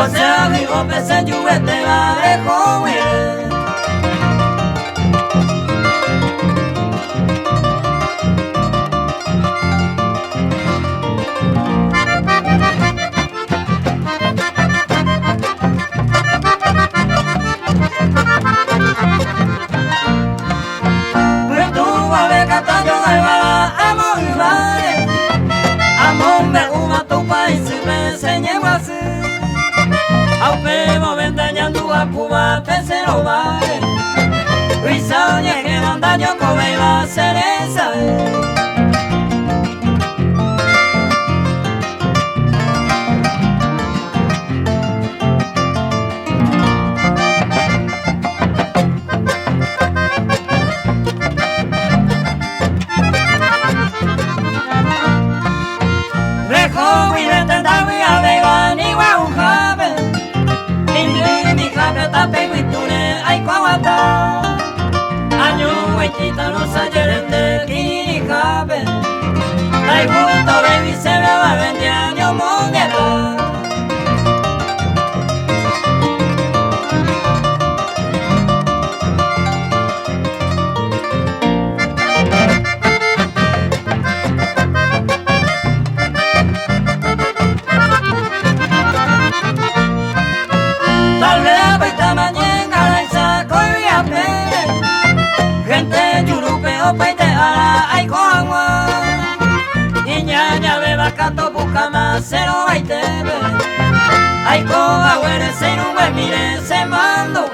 sea vivo pese lluvete va de joven. Cuba pesero vale, Rizoña que no daño come va a ser esa. Rejo y de tenta voy a beber ni guaujabe. Tape witune ay kwawata Anyu waitita no sayerende kini kabe Ay gusto baby se me va a vender año mongueta Kato bukama zero baitebe Aiko gauere zeiru mire se mando